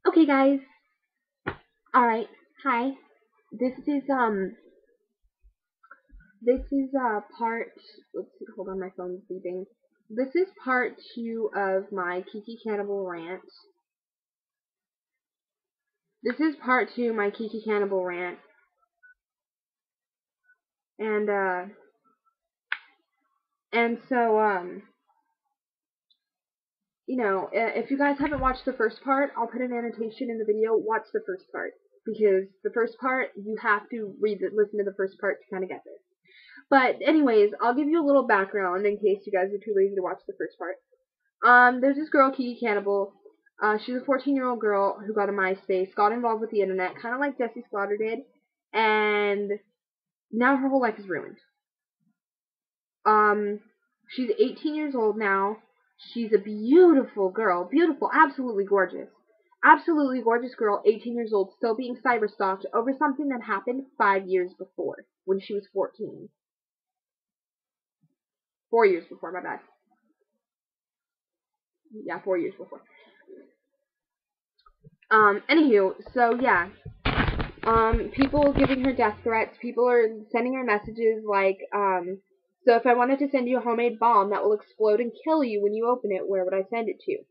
Okay, guys. Alright. Hi. This is, part, let's see, hold on, my phone's beeping. This is part 2 of my Kiki Cannibal rant. This is part 2 of my Kiki Cannibal rant. And, if you guys haven't watched the first part, I'll put an annotation in the video, watch the first part. Because the first part, you have to listen to the first part to kind of get this. But anyways, I'll give you a little background in case you guys are too lazy to watch the first part. There's this girl, Kiki Cannibal. She's a 14-year-old girl who got a MySpace, got involved with the internet, kind of like Jessie Slaughter did, and now her whole life is ruined. She's 18 years old now. She's a beautiful girl. Beautiful, absolutely gorgeous. Absolutely gorgeous girl, 18 years old, still being cyberstalked over something that happened 5 years before, when she was 14. 4 years before, my bad. Yeah, 4 years before. Anywho, so yeah. People giving her death threats, people are sending her messages like, so if I wanted to send you a homemade bomb that will explode and kill you when you open it, where would I send it to?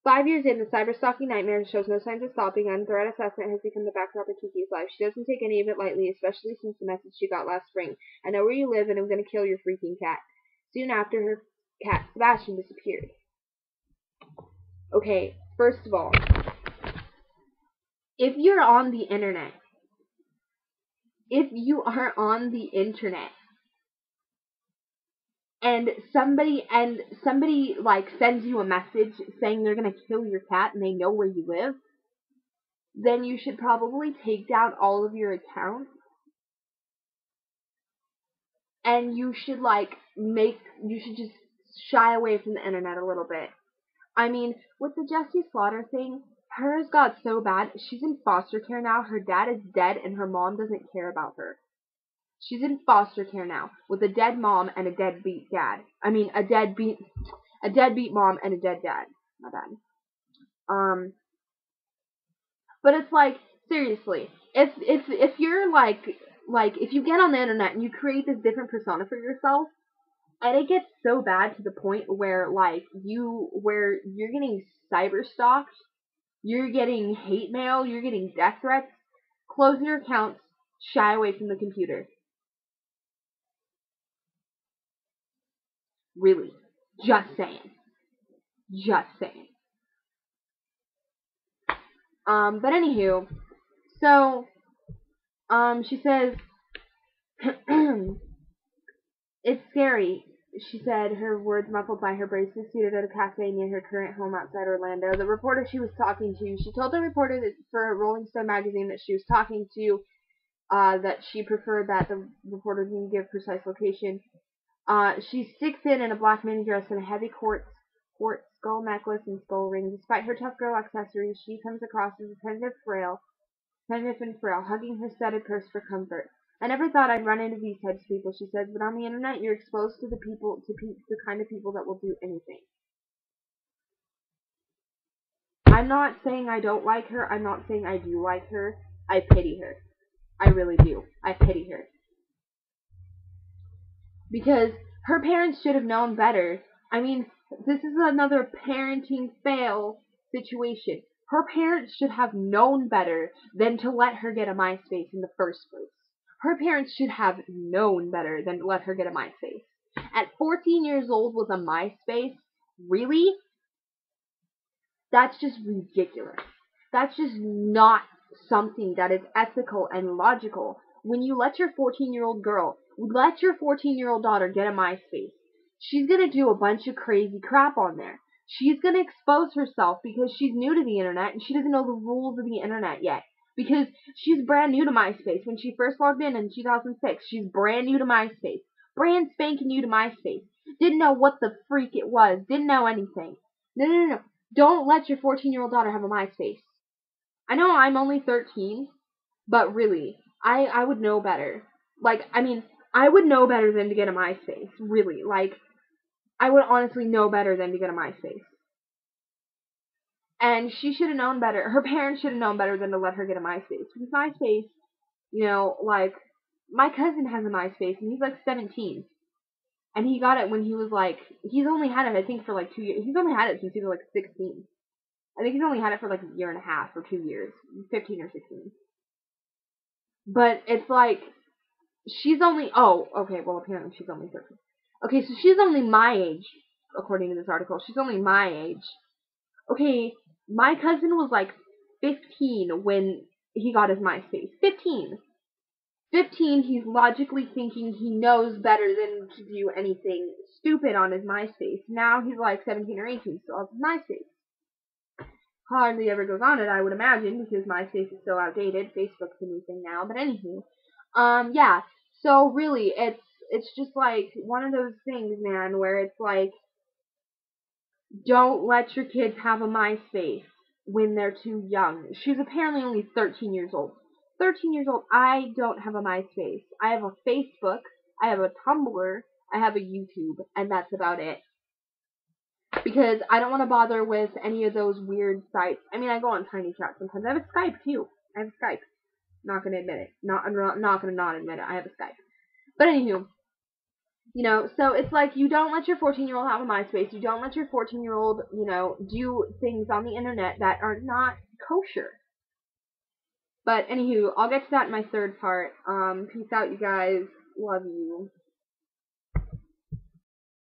5 years in, the cyberstalking nightmare shows no signs of stopping, and threat assessment has become the backdrop of Kiki's life. She doesn't take any of it lightly, especially since the message she got last spring. I know where you live, and I'm gonna kill your freaking cat. Soon after, her cat, Sebastian, disappeared. Okay, first of all, if you're on the internet, and somebody like sends you a message saying they're gonna kill your cat and they know where you live, then you should probably take down all of your accounts, and you should just shy away from the internet a little bit. I mean, with the Jessie Slaughter thing, hers got so bad, she's in foster care now, her dad is dead, and her mom doesn't care about her. She's in foster care now, with a dead mom and a deadbeat dad. I mean, a deadbeat mom and a dead dad. My bad. But it's like, seriously, if you're if you get on the internet and you create this different persona for yourself, and it gets so bad to the point where you're getting cyber stalked, you're getting hate mail, you're getting death threats, close your accounts, shy away from the computer. Really. Just saying. Just saying. But anywho, so, she says, it's scary, she said, her words muffled by her braces, seated at a cafe near her current home outside Orlando. The reporter she was talking to, she told the reporter that for Rolling Stone magazine that she was talking to, that she preferred that the reporter didn't give precise location. She's 6'10" in a black mini dress and a heavy quartz skull necklace and skull ring. Despite her tough girl accessories, she comes across as attentive and frail, hugging her studded purse for comfort. I never thought I'd run into these types of people, she says, but on the internet you're exposed to the kind of people that will do anything. I'm not saying I don't like her. I'm not saying I do like her. I pity her. I really do. I pity her. Because her parents should have known better. I mean, this is another parenting fail situation. Her parents should have known better than to let her get a MySpace in the first place. Her parents should have known better than to let her get a MySpace. At 14 years old with a MySpace? Really? That's just ridiculous. That's just not something that is ethical and logical. When you let your 14-year-old daughter get a MySpace, she's gonna do a bunch of crazy crap on there. She's gonna expose herself because she's new to the internet and she doesn't know the rules of the internet yet. Because she's brand new to MySpace. When she first logged in 2006, she's brand new to MySpace. Brand spanking new to MySpace. Didn't know what the freak it was. Didn't know anything. No. Don't let your 14-year-old daughter have a MySpace. I know I'm only 13, but really, I would know better. I would know better than to get a MySpace. Really. I would honestly know better than to get a MySpace. And she should have known better. Her parents should have known better than to let her get a MySpace. Because MySpace, like, my cousin has a MySpace, and he's like 17. And he got it when he was like, he's only had it, I think, for like 2 years. He's only had it since he was like 16. I think he's only had it for like a year and a half or 2 years, 15 or 16. But it's like, she's only, oh, okay, well, apparently she's only 13. Okay, so she's only my age, according to this article. She's only my age. Okay, my cousin was like 15 when he got his MySpace. 15. 15, he's logically thinking he knows better than to do anything stupid on his MySpace. Now he's like 17 or 18, still has his MySpace. Hardly ever goes on it, I would imagine, because MySpace is so outdated. Facebook's the new thing now, but anywho. Yeah, so really, it's just like one of those things, man, where it's like, don't let your kids have a MySpace when they're too young. She's apparently only 13 years old. 13 years old. I don't have a MySpace. I have a Facebook, I have a Tumblr, I have a YouTube, and that's about it. Because I don't want to bother with any of those weird sites. I mean, I go on Tiny Chat sometimes. I have a Skype, too. I have a Skype. Not gonna admit it. I'm not gonna not admit it. I have a Skype. But anywho, so it's like, you don't let your 14-year-old have a MySpace. You don't let your 14-year-old, do things on the internet that are not kosher. But anywho, I'll get to that in my third part. Peace out, you guys. Love you.